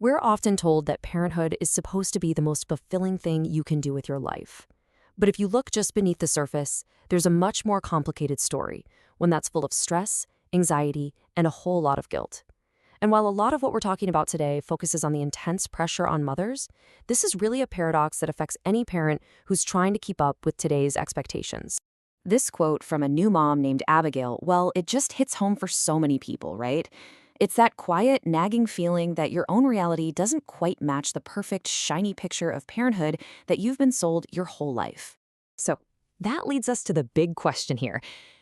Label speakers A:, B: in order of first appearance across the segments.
A: We're often told that parenthood is supposed to be the most fulfilling thing you can do with your life. But if you look just beneath the surface, there's a much more complicated story, one that's full of stress, anxiety, and a whole lot of guilt. And while a lot of what we're talking about today focuses on the intense pressure on mothers, this is really a paradox that affects any parent who's trying to keep up with today's expectations. This quote from a new mom named Abigail, well, it just hits home for so many people, right? It's that quiet, nagging feeling that your own reality doesn't quite match the perfect, shiny picture of parenthood that you've been sold your whole life. So that leads us to the big question here.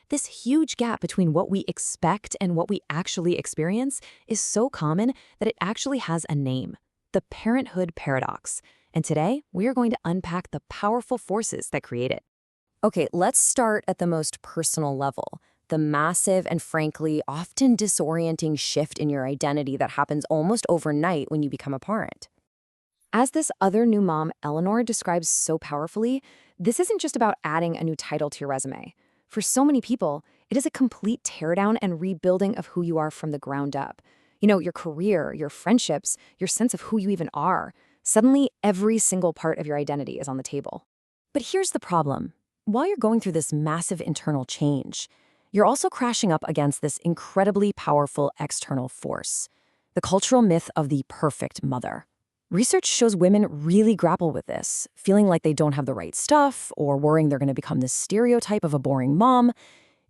A: This huge gap between what we expect and what we actually experience is so common that it actually has a name: the parenthood paradox. And today, we are going to unpack the powerful forces that create it. Okay, let's start at the most personal level, the massive and frankly often disorienting shift in your identity that happens almost overnight when you become a parent. As this other new mom, Eleanor, describes so powerfully, this isn't just about adding a new title to your resume. For so many people, it is a complete teardown and rebuilding of who you are from the ground up. You know, your career, your friendships, your sense of who you even are. Suddenly, every single part of your identity is on the table. But here's the problem. While you're going through this massive internal change, you're also crashing up against this incredibly powerful external force, the cultural myth of the perfect mother. Research shows women really grapple with this, feeling like they don't have the right stuff or worrying they're going to become this stereotype of a boring mom.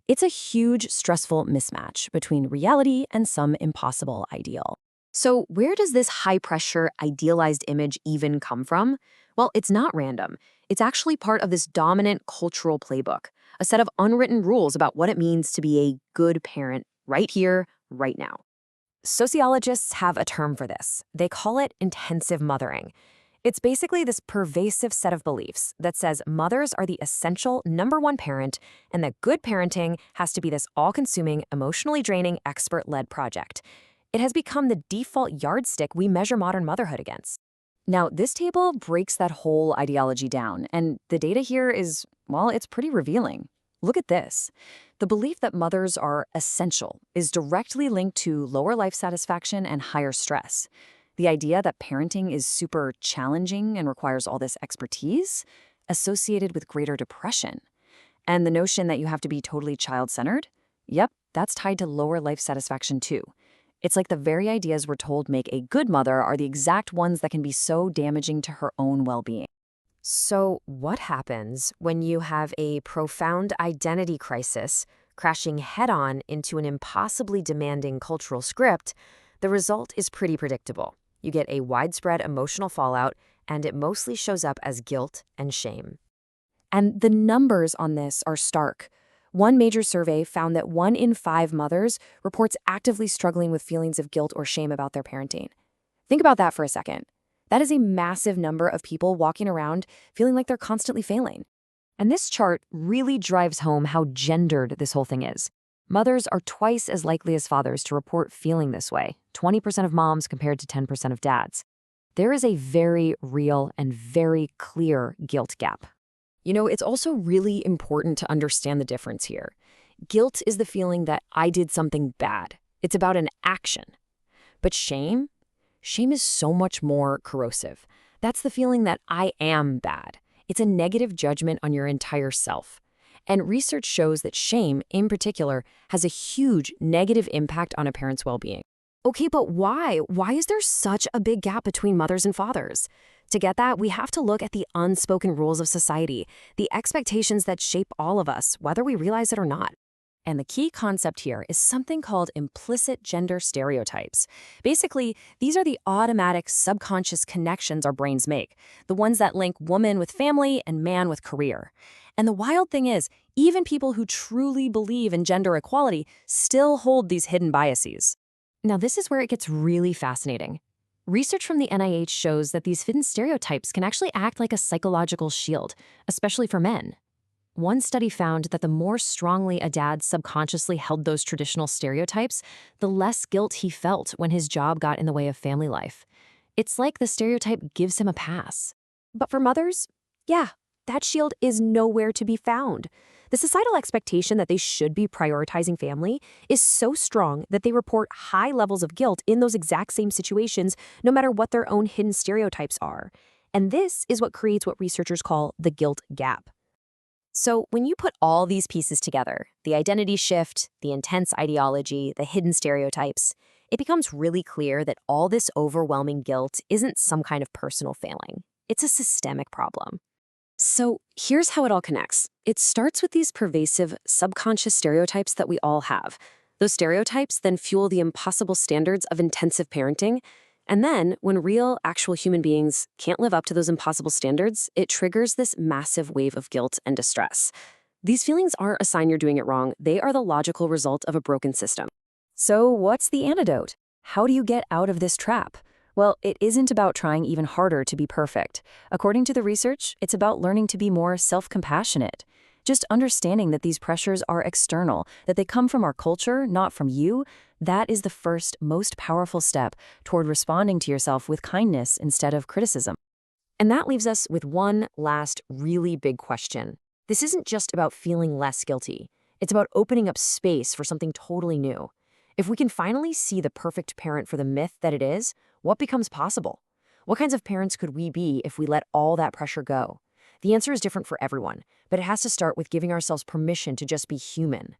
A: It's a huge, stressful mismatch between reality and some impossible ideal. So where does this high-pressure, idealized image even come from? Well, it's not random. It's actually part of this dominant cultural playbook, a set of unwritten rules about what it means to be a good parent right here, right now. Sociologists have a term for this. They call it intensive mothering. It's basically this pervasive set of beliefs that says mothers are the essential number one parent and that good parenting has to be this all-consuming, emotionally draining, expert-led project. It has become the default yardstick we measure modern motherhood against. Now, this table breaks that whole ideology down, and the data here is, well, it's pretty revealing. Look at this. The belief that mothers are essential is directly linked to lower life satisfaction and higher stress. The idea that parenting is super challenging and requires all this expertise, associated with greater depression. And the notion that you have to be totally child-centered, yep, that's tied to lower life satisfaction too. It's like the very ideas we're told make a good mother are the exact ones that can be so damaging to her own well-being. So what happens when you have a profound identity crisis crashing head-on into an impossibly demanding cultural script? The result is pretty predictable. You get a widespread emotional fallout, and it mostly shows up as guilt and shame. And the numbers on this are stark. One major survey found that 1 in 5 mothers reports actively struggling with feelings of guilt or shame about their parenting. Think about that for a second. That is a massive number of people walking around feeling like they're constantly failing. And this chart really drives home how gendered this whole thing is. Mothers are twice as likely as fathers to report feeling this way, 20% of moms compared to 10% of dads. There is a very real and very clear guilt gap. You know, it's also really important to understand the difference here. Guilt is the feeling that I did something bad. It's about an action. But shame is so much more corrosive. That's the feeling that I am bad. It's a negative judgment on your entire self. And research shows that shame, in particular, has a huge negative impact on a parent's well-being. Okay, but why? Why is there such a big gap between mothers and fathers? To get that, we have to look at the unspoken rules of society, the expectations that shape all of us, whether we realize it or not. And the key concept here is something called implicit gender stereotypes. Basically, these are the automatic subconscious connections our brains make, the ones that link woman with family and man with career. And the wild thing is, even people who truly believe in gender equality still hold these hidden biases. Now, this is where it gets really fascinating. Research from the NIH shows that these hidden stereotypes can actually act like a psychological shield, especially for men. One study found that the more strongly a dad subconsciously held those traditional stereotypes, the less guilt he felt when his job got in the way of family life. It's like the stereotype gives him a pass. But for mothers, yeah, that shield is nowhere to be found. The societal expectation that they should be prioritizing family is so strong that they report high levels of guilt in those exact same situations, no matter what their own hidden stereotypes are. And this is what creates what researchers call the guilt gap. So, when you put all these pieces together, the identity shift, the intense ideology, the hidden stereotypes, it becomes really clear that all this overwhelming guilt isn't some kind of personal failing. It's a systemic problem. So, here's how it all connects. It starts with these pervasive, subconscious stereotypes that we all have. Those stereotypes then fuel the impossible standards of intensive parenting. And then, when real, actual human beings can't live up to those impossible standards, it triggers this massive wave of guilt and distress. These feelings aren't a sign you're doing it wrong, they are the logical result of a broken system.
B: So, what's the antidote? How do you get out of this trap? Well, it isn't about trying even harder to be perfect. According to the research, it's about learning to be more self-compassionate. Just understanding that these pressures are external, that they come from our culture, not from you, that is the first, most powerful step toward responding to yourself with kindness instead of criticism.
A: And that leaves us with one last really big question. This isn't just about feeling less guilty. It's about opening up space for something totally new. If we can finally see the perfect parent for the myth that it is, what becomes possible? What kinds of parents could we be if we let all that pressure go? The answer is different for everyone, but it has to start with giving ourselves permission to just be human.